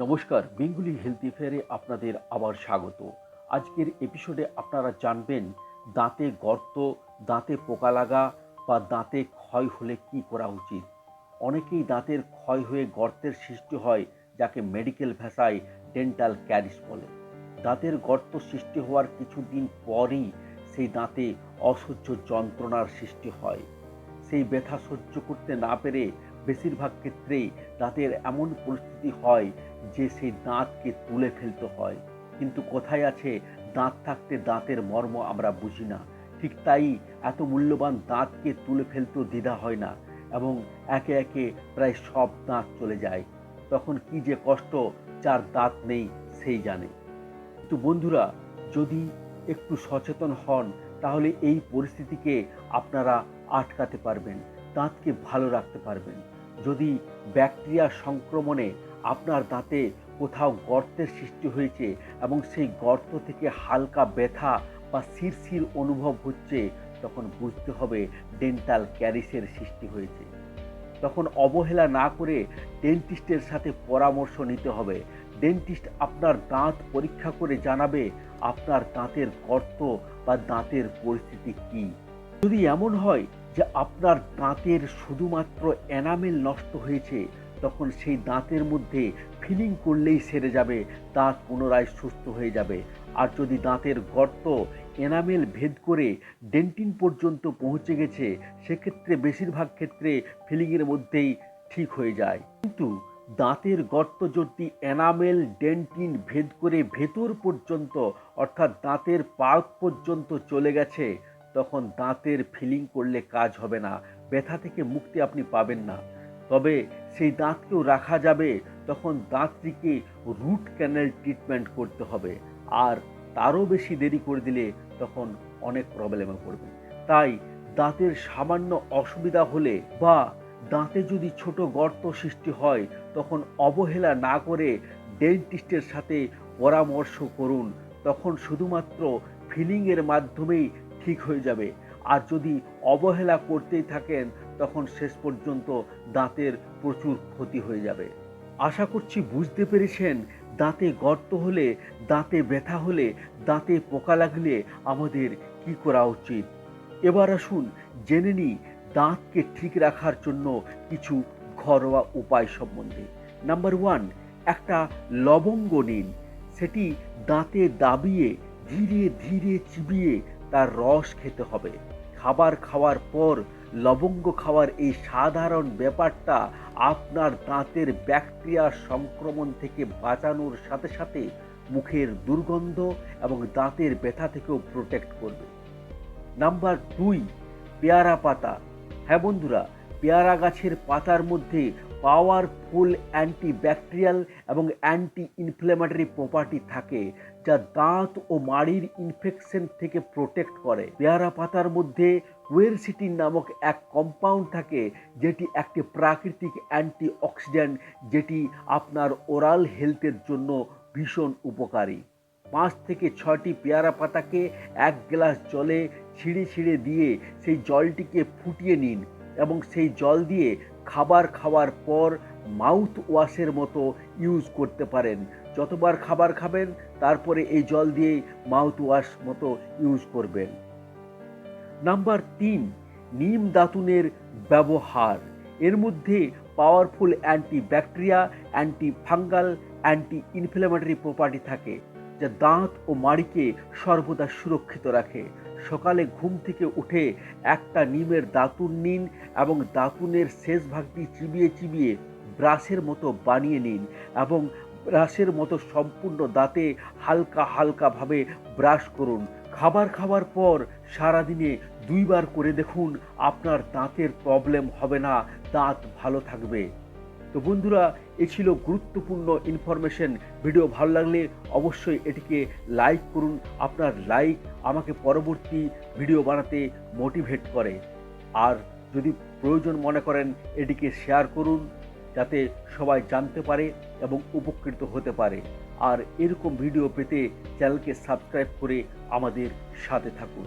নমস্কার, Bengali health অ্যাফেয়ারে আপনাদের আবার স্বাগত। আজকের এপিসোডে আপনারা জানবেন দাঁতে গর্ত, দাঁতে পোকা লাগা বা দাঁতে ক্ষয় হলে কি করা উচিত। অনেকেই দাঁতের ক্ষয় হয়ে গর্তের সৃষ্টি হয়, যাকে মেডিকেল ভাষায় ডেন্টাল ক্যারিস বলে। দাঁতের গর্ত সৃষ্টি হওয়ার কিছুদিন পরই সেই দাঁতে অসহ্য যন্ত্রণার সৃষ্টি হয়। সেই ব্যথা সহ্য করতে না পেরে বেশিরভাগ ক্ষেত্রেই দাঁতের এমন পরিস্থিতি হয় যে সেই দাঁতকে তুলে ফেলতে হয়। কিন্তু কথায় আছে, দাঁত থাকতে দাঁতের মর্ম আমরা বুঝি না। ঠিক তাই এত মূল্যবান দাঁতকে তুলে ফেলতেও দ্বিধা হয় না এবং একে একে প্রায় সব দাঁত চলে যায়। তখন কি যে কষ্ট যার দাঁত নেই সেই জানে। কিন্তু বন্ধুরা, যদি একটু সচেতন হন তাহলে এই পরিস্থিতিকে আপনারা আটকাতে পারবেন, দাঁতকে ভালো রাখতে পারবেন। যদি ব্যাকটেরিয়া সংক্রমণে আপনার দাঁতে কোথাও গর্তের সৃষ্টি হয়েছে এবং সেই গর্ত থেকে হালকা ব্যথা বা শিরশির অনুভব হচ্ছে, তখন বুঝতে হবে ডেন্টাল ক্যারিসের সৃষ্টি হয়েছে। তখন অবহেলা না করে ডেন্টিস্টের সাথে পরামর্শ নিতে হবে। ডেন্টিস্ট আপনার দাঁত পরীক্ষা করে জানাবে আপনার দাঁতের গর্ত বা দাঁতের পরিস্থিতি কী। যদি এমন হয় যে আপনার দাঁতের শুধুমাত্র এনামেল নষ্ট হয়েছে, তখন সেই দাঁতের মধ্যে ফিলিং করলেই সেরে যাবে, দাঁত পুনরায় সুস্থ হয়ে যাবে। আর যদি দাঁতের গর্ত এনামেল ভেদ করে ডেন্টিন পর্যন্ত পৌঁছে গেছে, সেক্ষেত্রে বেশিরভাগ ক্ষেত্রে ফিলিংয়ের মধ্যেই ঠিক হয়ে যায়। কিন্তু দাঁতের গর্ত যদি এনামেল ডেন্টিন ভেদ করে ভেতর পর্যন্ত, অর্থাৎ দাঁতের পাল্প পর্যন্ত চলে গেছে, তখন দাঁতের ফিলিং করলে কাজ হবে না, ব্যথা থেকে মুক্তি আপনি পাবেন না। তবে সেই দাঁতকেও রাখা যাবে, তখন দাঁতটিকে রুট ক্যানেল ট্রিটমেন্ট করতে হবে। আর তারও বেশি দেরি করে দিলে তখন অনেক প্রবলেমে পড়বে। তাই দাঁতের সামান্য অসুবিধা হলে বা দাঁতে যদি ছোট গর্ত সৃষ্টি হয়, তখন অবহেলা না করে ডেন্টিস্টের সাথে পরামর্শ করুন। তখন শুধুমাত্র ফিলিংয়ের মাধ্যমেই ঠিক হয়ে যাবে। আর যদি অবহেলা করতেই থাকেন, তখন শেষ পর্যন্ত দাঁতের প্রচুর ক্ষতি হয়ে যাবে। আশা করছি বুঝতে পেরেছেন, দাঁতে গর্ত হলে, দাঁতে ব্যথা হলে, দাঁতে পোকা লাগলে আমাদের কি করা উচিত। এবার আসুন জেনে নিই দাঁতকে ঠিক রাখার জন্য কিছু ঘরোয়া উপায় সম্বন্ধে। নাম্বার 1, একটা লবঙ্গ নিন। সেটি দাঁতে দাবিয়ে ধীরে ধীরে চিবিয়ে তার রস খেতে হবে। খাবার খাওয়ার পর লবঙ্গ খাওয়ার এই সাধারণ ব্যাপারটা আপনার দাঁতের ব্যাকটেরিয়া সংক্রমণ থেকে বাঁচানোর সাথে সাথে মুখের দুর্গন্ধ এবং দাঁতের ব্যথা থেকেও প্রোটেক্ট করবে। নাম্বার 2, পেয়ারা পাতা। হ্যাঁ বন্ধুরা, পেয়ারা গাছের পাতার মধ্যে পাওয়ারফুল অ্যান্টিব্যাকটেরিয়াল এবং অ্যান্টি ইনফ্ল্যামেটরি প্রপার্টি থাকে, যা দাঁত ও মাড়ির ইনফেকশন থেকে প্রোটেক্ট করে। পেয়ারা পাতার মধ্যে কোয়েরসিটিন নামক এক কম্পাউন্ড থাকে, যেটি একটি প্রাকৃতিক অ্যান্টিঅক্সিডেন্ট, যেটি আপনার ওরাল হেলথের জন্য ভীষণ উপকারী। 5 থেকে 6টি পেয়ারা পাতাকে 1 গ্লাস জলে ছিঁড়ে ছিঁড়ে দিয়ে সেই জলটিকে ফুটিয়ে নিন এবং সেই জল দিয়ে খাবার খাওয়ার পর মাউথ ওয়াশের মতো ইউজ করতে পারেন। যতবার খাবার খাবেন তারপরে এই জল দিয়ে মাউথ ওয়াশ মতো ইউজ করবেন। নাম্বার 3, নিম দাতুনের ব্যবহার। এর মধ্যে powerful অ্যান্টিব্যাকটেরিয়া, anti fungal, anti inflammatory property থাকে, যা দাঁত ও মাড়িকে সর্বদা সুরক্ষিত রাখে। সকালে ঘুম থেকে উঠে একটা নিমের দাতুন নিন এবং দাতুনের শেষ ভাগটি চিবিয়ে চিবিয়ে ব্রাশের মতো বানিয়ে নিন এবং ব্রাশের মতো সম্পূর্ণ দাঁতে হালকা হালকাভাবে ব্রাশ করুন। খাবার খাওয়ার পর সারাদিনে 2 বার করে দেখুন, আপনার দাঁতের প্রবলেম হবে না, দাঁত ভালো থাকবে। তো বন্ধুরা, এ ছিল গুরুত্বপূর্ণ ইনফরমেশন। ভিডিও ভালো লাগলে অবশ্যই এটিকে লাইক করুন। আপনার লাইক আমাকে পরবর্তী ভিডিও বানাতে মোটিভেট করে। আর যদি প্রয়োজন মনে করেন, এটিকে শেয়ার করুন, যাতে সবাই জানতে পারে এবং উপকৃত হতে পারে। আর এরকম ভিডিও পেতে চ্যানেলকে সাবস্ক্রাইব করে আমাদের সাথে থাকুন।